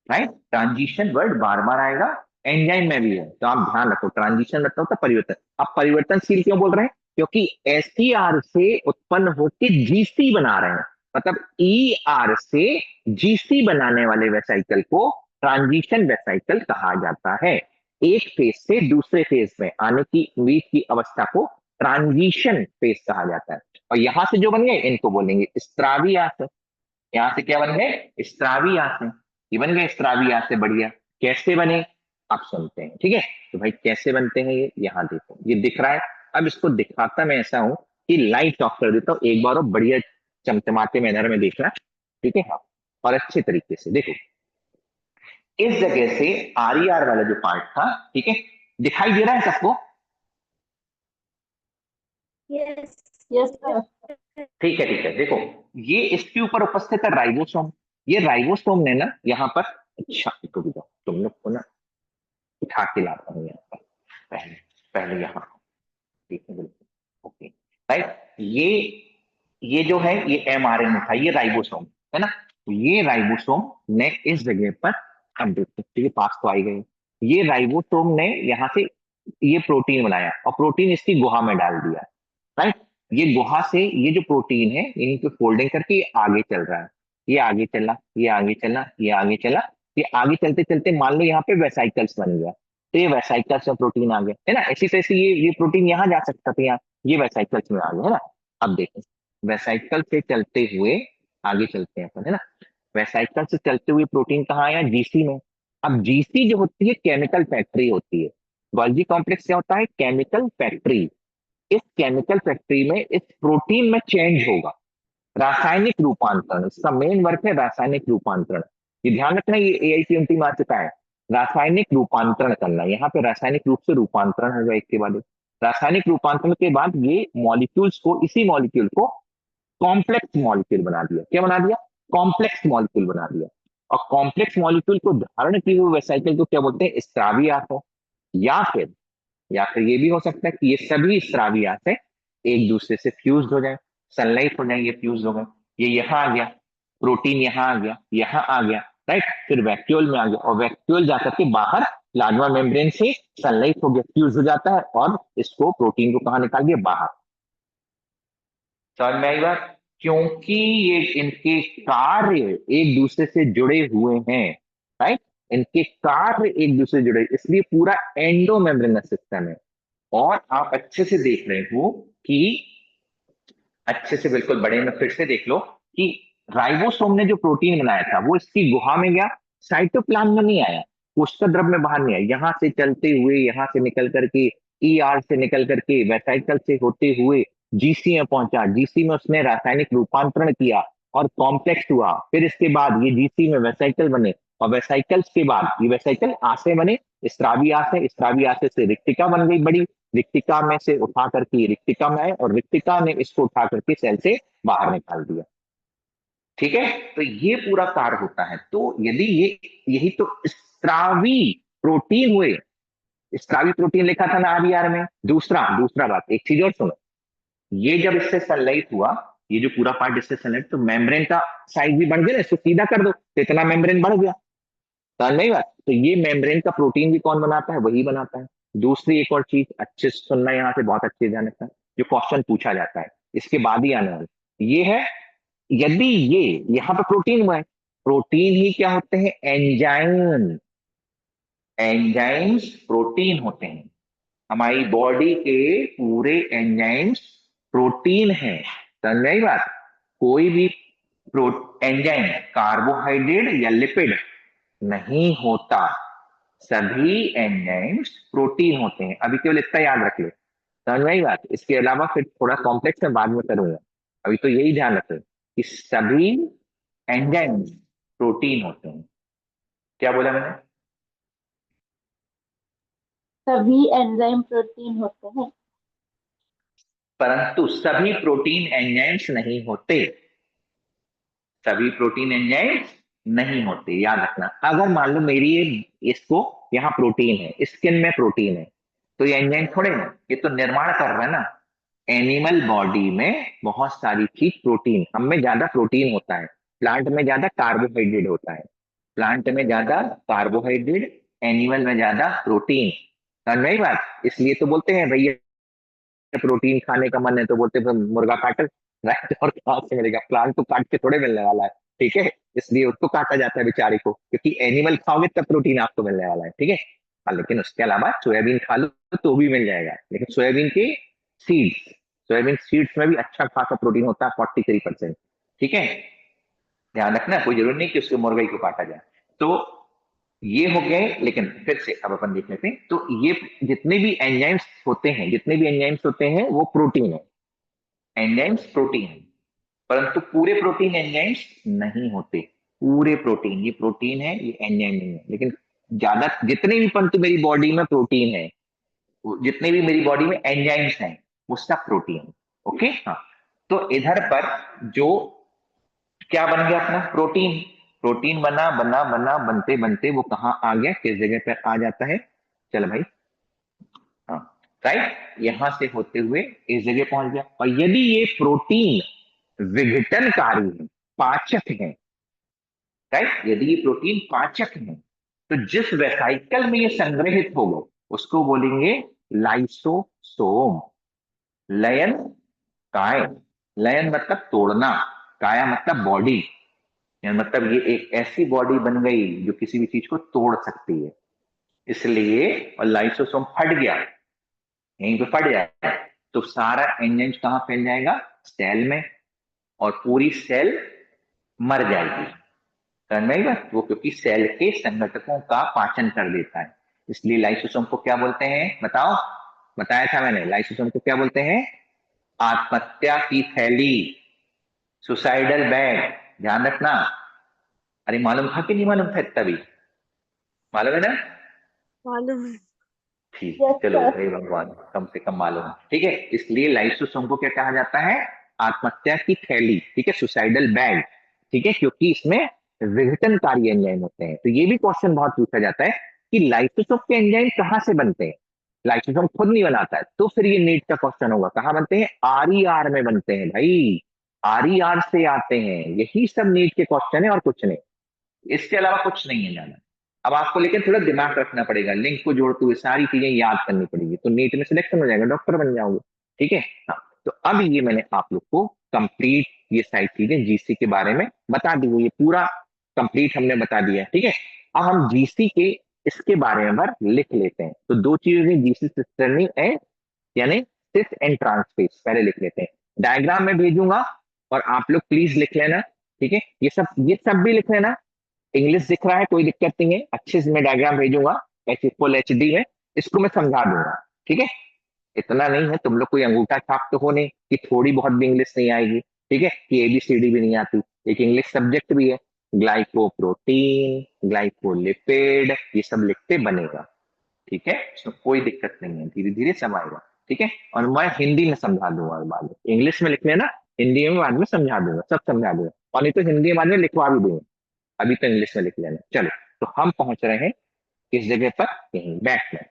राइट, ट्रांजिशन वर्ड बार बार आएगा, एंजाइम में भी है, तो आप ध्यान रखो, ट्रांजिशन मतलब होता है परिवर्तन। आप परिवर्तनशील क्यों बोल रहे हैं, क्योंकि एसईआर से उत्पन्न होकर जीसी बना रहे हैं, मतलब ईआर से जीसी बनाने वाले वेसाइकल को ट्रांजिशन वेसाइकल कहा जाता है। एक फेज से दूसरे फेज में आने की बीच की अवस्था को ट्रांजिशन फेज कहा जाता है। और यहां से जो बन गए इनको बोलेंगे स्त्रावी आसन, यहां से क्या बन गए, स्त्रावी आसन, ये बन गए स्त्रावी आसन, बढ़िया। कैसे बने आप सुनते हैं, ठीक है। तो भाई कैसे बनते हैं ये, यहाँ देखो ये दिख रहा है, अब इसको दिखाता मैं ऐसा हूं कि लाइट ऑफ कर देता हूं एक बार और बढ़िया चमचमाते मैनर में देखना, ठीक है, हाँ, और अच्छे तरीके से देखो। इस जगह से आर वाला जो पार्ट था, ठीक है, दिखाई दे रहा है सबको, यस यस सर। ठीक है, देखो ये इसके ऊपर उपस्थित है राइबोसोम, ये राइबोसोम ने ना यहाँ पर, अच्छा रुको रुको, तुम लोग को ना उठा के लाता हूँ यहाँ पर, पहले पहले यहाँ, ठीक है बिल्कुल, ओके, राइट, ये जो है ये एमआरएनए था, ये राइबोसोम है ना, तो ये राइबोसोम ने इस जगह पर, अब देखो ठीक है, पास तो आई गए, ये राइबोसोम ने यहाँ से ये प्रोटीन बनाया और प्रोटीन इसकी गुहा में डाल दिया, राइट। ये गुहा से ये जो प्रोटीन है इन्हीं को फोल्डिंग करके ये आगे चल रहा है, ये आगे चला, ये आगे चला, ये आगे चला, ये आगे चलते चलते मान लो यहाँ पे वेसाइकल्स बन गया, तो ये वेसाइकल्स में प्रोटीन आ गया है ना, इसी तरह से ये प्रोटीन यहाँ जा सकता था, यहाँ ये वेसाइकल्स में आ गया है ना। अब देखें, वेसाइकल से चलते हुए आगे चलते हैं अपन, है ना, वेसाइकल से चलते हुए प्रोटीन कहाँ आया, जीसी में। अब जीसी जो होती है केमिकल फैक्ट्री होती है, गोल्जी कॉम्प्लेक्स क्या होता है, केमिकल फैक्ट्री। इस केमिकल फैक्ट्री में इस प्रोटीन में चेंज होगा, रासायनिक रूपांतरण, इसका मेन वर्क है रासायनिक रूपांतरण, ये ध्यान रखना, ये एआईसीएमटी में आ चुका है, रासायनिक रूपांतरण करना, यहाँ पे रासायनिक रूप से रूपांतरण होगा एक के बाद एक। रासायनिक रूपांतरण के बाद ये मॉलिक्यूल्स को, इसी मॉलिक्यूल को कॉम्प्लेक्स मॉलिक्यूल बना दिया, क्या बना दिया, कॉम्प्लेक्स मॉलिक्यूल बना दिया। और कॉम्प्लेक्स मॉलिक्यूल को धारण किए हुए वेसाइकल को क्या बोलते हैं, स्त्रावी आसो, या फिर ये भी हो सकता है कि ये सभी स्त्रावी आसय एक दूसरे से फ्यूज हो जाए, सनलाइट हो जाए, ये फ्यूज हो गए, ये यहाँ आ गया, प्रोटीन यहाँ आ गया, यहाँ आ गया, राइट, फिर वैक्यूल में आ गया, और वैक्यूल जाकर के बाहर प्लाज्मा मेम्ब्रेन से सनलाइट हो गया, फ्यूज हो जाता है, और इसको प्रोटीन को कहाँ निकाल दिया, बाहर। समझ में आई बात, क्योंकि ये इनके कार्य एक दूसरे से जुड़े हुए हैं, राइट, इनके कार्य एक दूसरे से जुड़े, इसलिए पूरा एंडो मेम्ब्रेनस सिस्टम है। और आप अच्छे से देख रहे हो कि, अच्छे से बिल्कुल बड़े में फिर से देख लो कि राइबोसोम ने जो प्रोटीन बनाया था वो इसकी गुहा में गया, साइटोप्लाज्म में नहीं आया, कोशिका द्रव में बाहर नहीं आया, यहां से चलते हुए, यहां से निकल करके, ईआर से निकल करके, वेसाइकल से होते हुए जीसी में पहुंचा, जीसी में उसने रासायनिक रूपांतरण किया और कॉम्प्लेक्स हुआ, फिर इसके बाद ये जीसी में वेसाइकल बने, और वेसाइकल्स के बाद ये वेसाइकल आशय बने, स्त्रावी आशय, स्त्रावी आशय से रिक्तिका बन गई बड़ी, रिक्तिका में से उठा करके रिक्तिका में आए, और रिक्तिका ने इसको उठा करके सेल से बाहर निकाल दिया, ठीक है। तो ये पूरा कार्य होता है। तो यदि ये, यही तो स्त्रावी प्रोटीन हुए, स्त्रावी प्रोटीन लिखा था ना आरईआर में। दूसरा दूसरा बात, एक चीज और सुनो, ये जब इससे सनलाइट हुआ, ये जो पूरा पार्ट इससे सनलाइट, तो मेम्ब्रेन का साइज भी बढ़ गया ना, इसको सीधा कर दो तो इतना मेम्ब्रेन बढ़ गया, समझ नहीं बात, तो ये मेम्ब्रेन का प्रोटीन भी कौन बनाता है, वही बनाता है। दूसरी एक और चीज अच्छे से सुनना, यहाँ से बहुत अच्छे ध्यान रखना, जो क्वेश्चन पूछा जाता है इसके बाद ही आने वाला, ये है, यदि ये यहाँ पे प्रोटीन हुआ है, प्रोटीन ही क्या होते हैं? एंजाइम। एंजाइम्स प्रोटीन होते हैं। हमारी बॉडी के पूरे एंजाइम्स प्रोटीन है। समझ में आई बात? कोई भी एंजाइम कार्बोहाइड्रेट या लिपिड नहीं होता। सभी एंजाइम्स प्रोटीन होते हैं। अभी केवल इतना याद रख लो। समझ में आई बात? इसके अलावा फिर थोड़ा कॉम्प्लेक्स में बाद में करूंगा। अभी तो यही ध्यान रखो कि सभी एंजाइम्स प्रोटीन होते हैं। क्या बोला मैंने? सभी एंजाइम प्रोटीन होते हैं। परंतु सभी प्रोटीन एंजाइम्स नहीं होते। सभी प्रोटीन एंजाइम्स नहीं होते, याद रखना। अगर मान लो मेरी इसको यहाँ प्रोटीन है, स्किन में प्रोटीन है, तो ये एंजाइम थोड़े ना, ये तो निर्माण कर रहा है ना। एनिमल बॉडी में बहुत सारी चीज प्रोटीन, हम में ज्यादा प्रोटीन होता है, प्लांट में ज्यादा कार्बोहाइड्रेट होता है। प्लांट में ज्यादा कार्बोहाइड्रेट, एनिमल में ज्यादा प्रोटीन। समझ में आई बात? इसलिए तो बोलते हैं भैया प्रोटीन खाने का मन है तो बोलते हैं मुर्गा काटो, राइट? और कहाँ से मिलेगा? प्लांट तो काट के थोड़े मिलने वाला है, ठीक है? इसलिए उसको काटा जाता है बेचारे को, क्योंकि एनिमल खाओगे तब प्रोटीन आपको मिलने वाला है, ठीक है? हाँ, लेकिन उसके अलावा सोयाबीन खा लो तो भी मिल जाएगा, लेकिन सोयाबीन के सीड्स, सोयाबीन सीड्स में भी अच्छा खासा प्रोटीन होता है, 43%। ठीक है, ध्यान रखना। कोई जरूरी नहीं कि उसके मुर्गे को काटा जाए। तो ये हो गए। लेकिन फिर से अब अपन देख लेते हैं। तो ये जितने भी एंजाइम्स होते हैं, जितने भी एंजाइम्स होते हैं वो प्रोटीन है। एंजाइम्स प्रोटीन है, परंतु पूरे प्रोटीन एंजाइम्स नहीं होते। पूरे प्रोटीन, ये प्रोटीन है, ये एंजाइम नहीं है। लेकिन ज्यादा जितने भी पंतु मेरी बॉडी में प्रोटीन है, जितने भी मेरी बॉडी में एंजाइम्स हैं, वो सब प्रोटीन है। ओके, हाँ। तो इधर पर जो क्या बन गया अपना प्रोटीन, प्रोटीन बना बना बना बनते बनते वो कहाँ आ गया, किस जगह पर आ जाता है? चल भाई, हाँ, राइट, यहां से होते हुए इस जगह पहुंच गया। और यदि ये प्रोटीन विघटनकारी है, पाचक है, राइट, यदि ये प्रोटीन पाचक है, तो जिस वेसाइकल में ये संग्रहित होगा उसको बोलेंगे लाइसोसोम। लयन, काय, लयन मतलब तोड़ना, काया मतलब बॉडी, मतलब ये एक ऐसी बॉडी बन गई जो किसी भी चीज को तोड़ सकती है। इसलिए और लाइसोसोम फट गया, यहीं पे फट जाए तो सारा एंजाइम कहां फैल जाएगा? सेल में, और पूरी सेल मर जाएगी। समझ में आई बात? वो क्योंकि सेल के संघटकों का पाचन कर देता है। इसलिए लाइसोसोम को क्या बोलते हैं बताओ? बताया था मैंने, लाइसोसोम को क्या बोलते हैं? आत्महत्या की थैली, सुसाइडल बैग। ध्यान रखना। अरे मालूम था कि नहीं मालूम था? तभी मालूम है ना? मालूम है। ठीक, यस चलो, सर। हे भगवान, कम से कम मालूम है। ठीक है, इसलिए लाइसोसोम को क्या कहा जाता है? आत्महत्या की थैली, ठीक है, सुसाइडल बैग। ठीक है, क्योंकि इसमें विघटनकारी एंजाइम होते हैं। तो ये भी क्वेश्चन बहुत पूछा जाता है कि लाइसोसोम के एंजाइम कहाँ से बनते हैं? लाइसोसोम खुद नहीं बनाता है, तो फिर ये नीट का क्वेश्चन होगा, कहाँ बनते हैं? आरईआर में बनते हैं भाई, आरईआर से आते हैं। यही सब नीट के क्वेश्चन है और कुछ नहीं, इसके अलावा कुछ नहीं है ज्यादा। अब आपको लेकिन थोड़ा दिमाग रखना पड़ेगा, लिंक को जोड़ते हुए सारी चीजें याद करनी पड़ेगी, तो नीट में सिलेक्शन हो जाएगा, डॉक्टर बन जाओगे। ठीक है, हाँ। तो अब ये मैंने आप लोग को कंप्लीट ये सारी चीजें जीसी के बारे में बता दी हुई, ये पूरा कंप्लीट हमने बता दिया। ठीक है, अब हम जीसी के इसके बारे में बार लिख लेते हैं। तो दो चीजें जीसी सिस्टर्नी है, यानी सिस एंड ट्रांसफेस, पहले लिख लेते हैं। डायग्राम में भेजूंगा और आप लोग प्लीज लिख लेना। ठीक है, ये सब भी लिख लेना। इंग्लिश दिख रहा है, कोई दिक्कत नहीं है, अच्छे से मैं डायग्राम भेजूंगा ऐसे फुल एचडी में, इसको मैं समझा दूंगा। ठीक है, इतना नहीं है, तुम लोग कोई अंगूठा छाप तो हो नहीं कि थोड़ी बहुत भी इंग्लिश नहीं आएगी। ठीक है, कि एबीसीडी भी नहीं आती, एक इंग्लिश सब्जेक्ट भी है। ग्लाइकोप्रोटीन, ग्लाइकोलिपिड, ये सब लिखते बनेगा। ठीक है, इसमें कोई दिक्कत नहीं है, धीरे धीरे सब आएगा। ठीक है, और मैं हिंदी में समझा दूंगा बाद में, इंग्लिश में लिख लेना, हिंदी में बाद में समझा दूंगा, सब समझा दूंगा, और नहीं तो हिंदी में बाद में लिखवा भी दूंगा। अभी तो इंग्लिश में लिख लेना। चलो, तो हम पहुंच रहे हैं किस जगह पर? यहीं बैक में,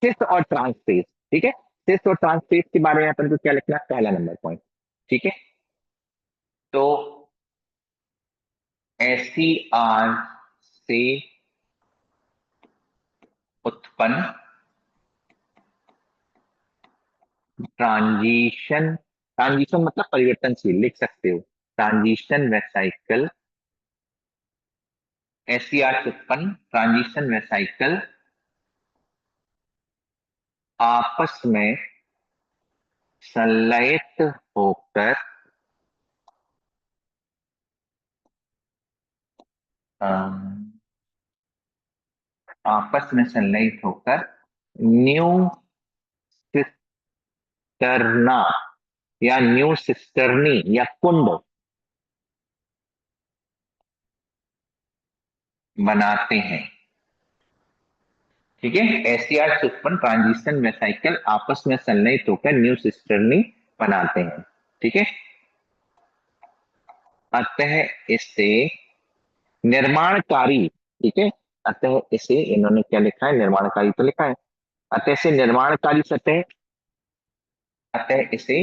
सिस और ट्रांसफेज। ठीक है, सिस और ट्रांसफेज के बारे में अपन को क्या लिखना है? पहला नंबर पॉइंट। ठीक है, तो एससीआर से उत्पन्न ट्रांजिशन, ट्रांजिशन मतलब परिवर्तनशील, लिख सकते हो ट्रांजिशन वेसाइकल एससीआर से उत्पन्न ट्रांजिशन वेसाइकल आपस में संलयित होकर आपस में संलयित होकर न्यू सिस्टरना या न्यू सिस्टरनी या कुंड बनाते हैं। ठीक है, एससीआर से उत्पन्न ट्रांजिशन वेसाइकल आपस में संलयित होकर न्यू सिस्टरनी बनाते हैं। ठीक है, अतः इसे निर्माणकारी, ठीक है, अतः इसे इन्होंने क्या लिखा है, निर्माणकारी तो लिखा है, अतः इसे निर्माणकारी सतह, अतः इसे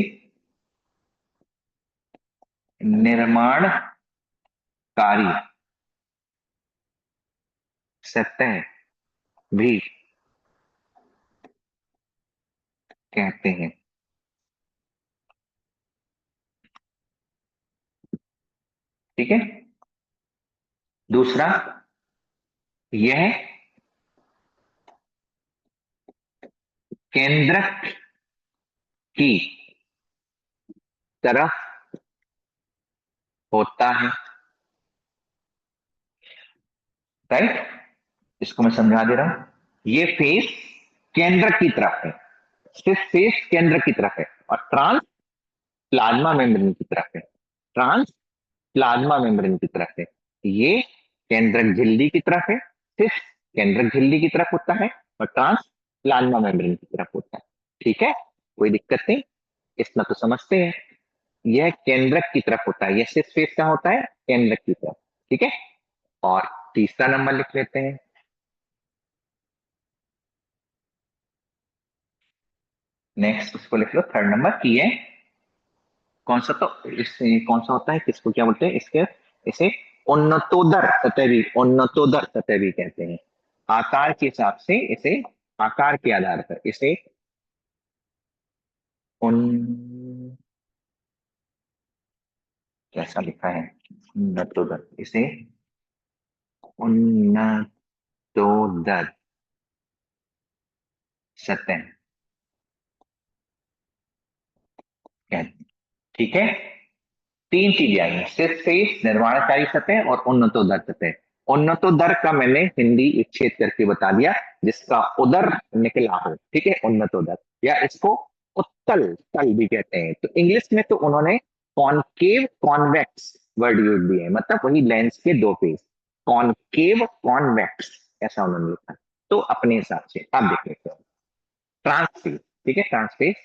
निर्माणकारी सतह भी कहते हैं। ठीक है, दूसरा, यह केंद्रक की तरफ होता है। राइट, इसको मैं समझा दे रहा हूं। ये फेस केंद्र की तरफ है, सिर्फ फेस केंद्र की तरफ है, और ट्रांस प्लाज्मा मेम्ब्रेन की तरफ है, ट्रांस प्लाज्मा मेम्ब्रेन की तरफ है। ये केंद्रक झिल्ली की तरफ है, सिर्फ केंद्रक झिल्ली की तरफ होता है, और ट्रांस प्लाज्मा मेम्ब्रेन की तरफ होता है। ठीक है, कोई दिक्कत नहीं, इतना तो समझते हैं। यह केंद्रक की तरफ होता है, यह सिर्फ फेस का होता है, केंद्रक की तरफ। ठीक है, और तीसरा नंबर लिख लेते हैं। नेक्स्ट उसको लिख लो, थर्ड नंबर की है कौन सा, तो इससे कौन सा होता है, किसको क्या बोलते हैं, इसके इसे उन्नतोदर सतह भी, उन्नतोदर सतह भी कहते हैं। आकार के हिसाब से इसे, आकार के आधार पर इसे उन, कैसा लिखा है, उन्नतोदर, इसे उन्नतोदर सतह कहते हैं। ठीक है, तीन चीजें आई हैं, सिर्फ फेस, निर्माणकारी सतह और उन्नतोदर सतह। उन्नतोदर का मैंने हिंदी विच्छेद करके बता दिया, जिसका उदर निकला हो। ठीक है, उन्नतोदर, या इसको उत्तल तल भी कहते हैं। तो इंग्लिश में तो उन्होंने कॉनकेव कॉन्वेक्स वर्ड यूज दिए है, मतलब वही लेंस के दो फेस, कॉनकेव कॉन्वेक्स ऐसा उन्होंने लिखा। तो अपने हिसाब से आप देख लेते हो, ट्रांसफेस। ठीक है, ट्रांसफेस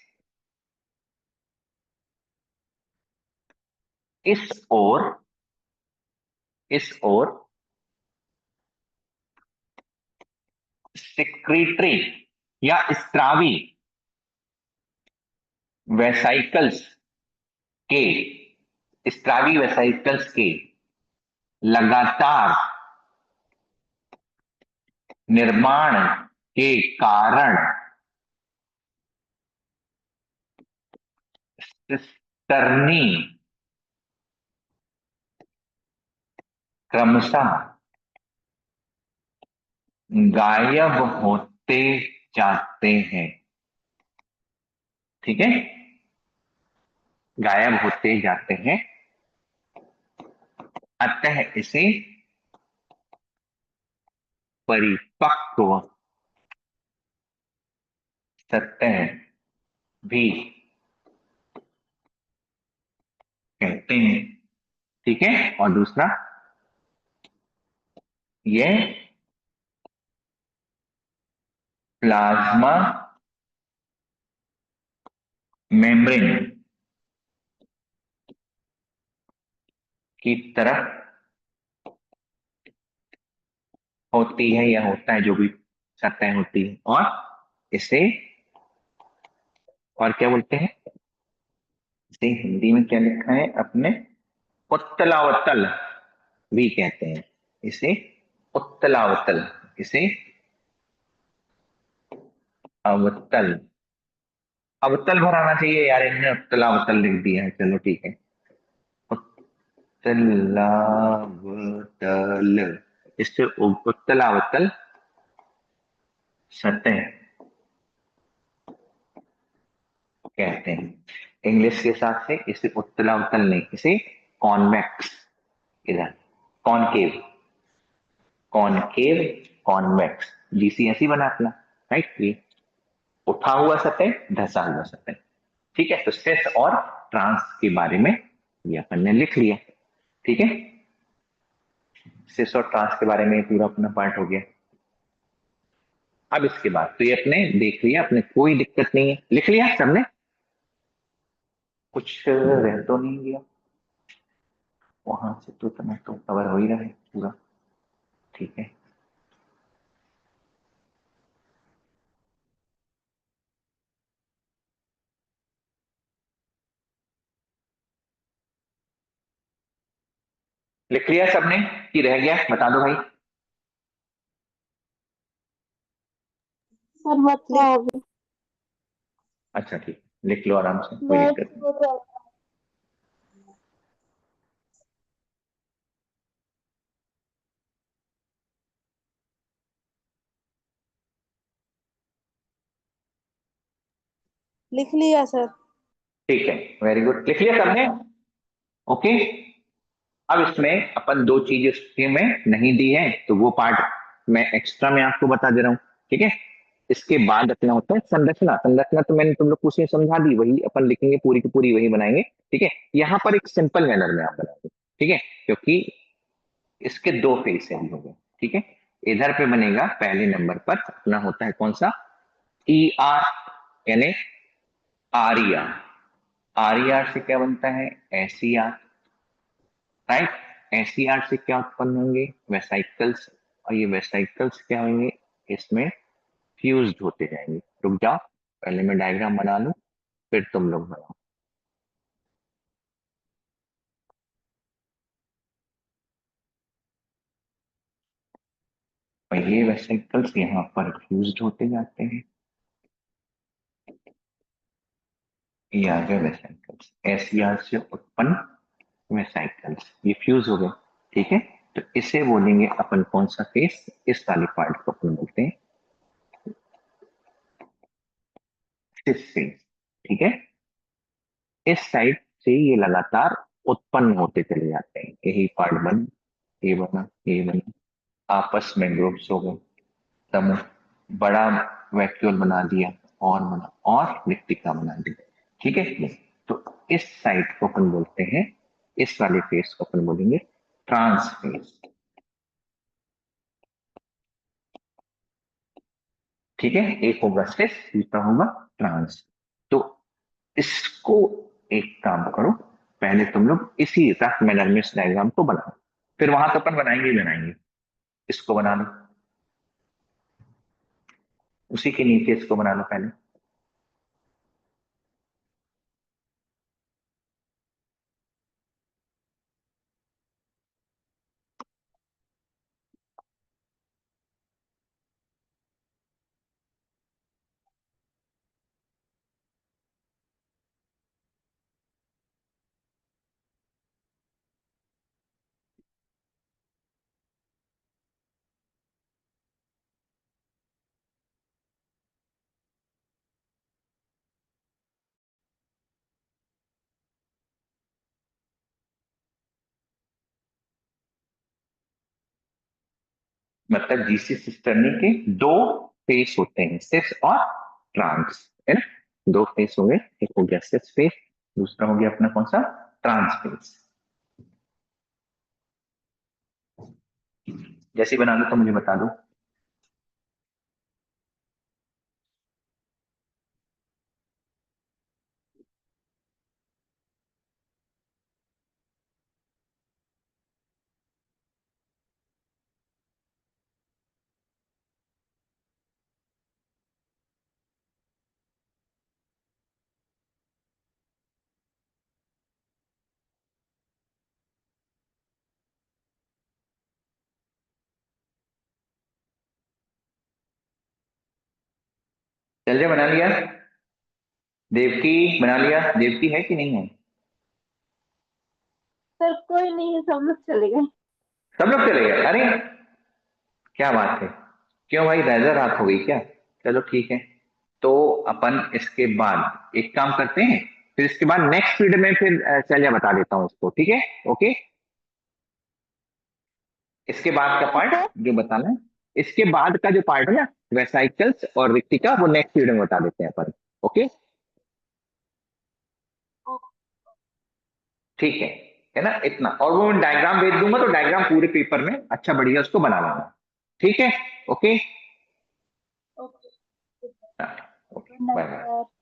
इस ओर, इस ओर सिक्रीटरी या स्त्रावी वेसाइकल्स के, स्त्रावी वेसाइकल्स के लगातार निर्माण के कारण सिस्टर्नी क्रमशः गायब होते जाते हैं। ठीक है, गायब होते जाते हैं, अतः इसे परिपक्व सतह भी कहते हैं। ठीक है, और दूसरा, यह प्लाज्मा मेम्ब्रेन की तरफ होती है या होता है, जो भी सतह होती है, और इसे, और क्या बोलते हैं, इसे हिंदी में क्या लिखा है अपने, उत्तलावतल भी कहते हैं। इसे उत्तलावतल, इसे अवतल, अवतल भराना चाहिए यार, इन्होंने उत्तलावतल लिख दिया है, चलो ठीक है, उत्तलावतल, इसे उत्तल अवतल सतह कहते हैं। इंग्लिश के हिसाब से इसे उत्तल अवतल नहीं, इसे कॉन्वेक्स, इधर कॉनकेव, कॉनकेव कॉन्वेक्स, जीसीएसई बना अपना, राइट। ये उठा हुआ सतह, धसा हुआ सतह, ठीक है। तो स्ट्रेस और ट्रांस के बारे में ये अपन ने लिख लिया, ठीक है। स्ट्रेस और ट्रांस के बारे में पूरा अपना पार्ट हो गया। अब इसके बाद तो ये अपने देख लिया, अपने कोई दिक्कत नहीं है, लिख लिया सबने, कुछ रह तो नहीं गया, वहां से तो तुम्हें तो कवर हो ही रहा है पूरा, ठीक है। लिख लिया सबने कि रह गया, बता दो भाई। सर मतलब अच्छा ठीक, लिख लो आराम से, कोई नेट दिक्कत नहीं। को लिख लिया सर। ठीक है, वेरी गुड, लिख लिया सबने, ओके। अब इसमें अपन दो चीज इसमें नहीं दी है, तो वो पार्ट मैं एक्स्ट्रा में आपको बता दे रहा हूँ, ठीक है। इसके बाद अपना होता है संरचना। संरचना तो मैंने तुम लोग को उसमें समझा दी, वही अपन लिखेंगे, पूरी की पूरी वही बनाएंगे, ठीक है। यहाँ पर एक सिंपल मैनर में आप बनाएंगे, ठीक है, क्योंकि इसके दो फेस है हो गए, ठीक है। इधर पे बनेगा पहले नंबर पर अपना होता है कौन सा, ई आर, यानी आर ई आर से क्या बनता है, S E R, right. S E R से क्या उत्पन्न होंगे, वेसाइकल्स, और ये वेसाइकल्स क्या होंगे, इसमें फ्यूज्ड होते जाएंगे। रुक जाओ, पहले मैं डायग्राम बना लूं, फिर तुम लोग बनाओ। और ये वेसिकल्स यहाँ पर फ्यूज्ड होते जाते हैं, ये आ गए वेसिकल्स, एसईआर से उत्पन्न वेसिकल्स, ये फ्यूज हो गए, ठीक है। तो इसे बोलेंगे अपन कौन सा फेस, इस वाले पार्ट को अपन बोलते हैं सिस फेस, ठीक है। इस साइड से ये लगातार उत्पन्न होते चले जाते हैं, यही पार्ट बन, ये बना, ये बना, आपस में ग्रुप्स हो गए, समूह, बड़ा वैक्यूल बना दिया, और बना, और रिक्तिका बना दी, ठीक है। ये तो इस साइड को अपन बोलते हैं, इस वाले फेस को अपन बोलेंगे ट्रांस फेस, ठीक है। एक होगा सिस, दूसरा होगा ट्रांस। तो इसको एक काम करो, पहले तुम लोग इसी रफ मैनर में इस डायग्राम को बनाओ, फिर वहां तो अपन बनाएंगे ही बनाएंगे, इसको बना लो, उसी के नीचे इसको बना लो पहले। मतलब जीसी सिस्टर्नी के दो फेस होते हैं, सिस और ट्रांस, है ना। दो फेस हो गए, एक हो गया सिस फेस, दूसरा हो गया अपना कौन सा, ट्रांस फेस। जैसे बना लो तो मुझे बता दो। चलिए बना लिया, देवकी बना लिया, देवकी है कि नहीं है, सर कोई नहीं है, सब लोग चले गए। सब लोग चले गए, अरे क्या बात है, क्यों भाई रैजर रात हो गई क्या? चलो ठीक है, तो अपन इसके बाद एक काम करते हैं, फिर इसके बाद नेक्स्ट पीरियड में फिर चलिए बता देता हूँ उसको, ठीक है? ओके, इसके बाद का पार्ट जो बताना है, इसके बाद का जो पार्ट है ना वेसाइकल्स और रिक्टिका, वो नेक्स्ट पीरियड में बता देते हैं अपन। ओके, ठीक है ना? इतना, और वो डायग्राम भेज दूंगा तो डायग्राम पूरे पेपर में अच्छा बढ़िया उसको बना लेना, ठीक है? Okay, okay okay, good bye night bye. Sir.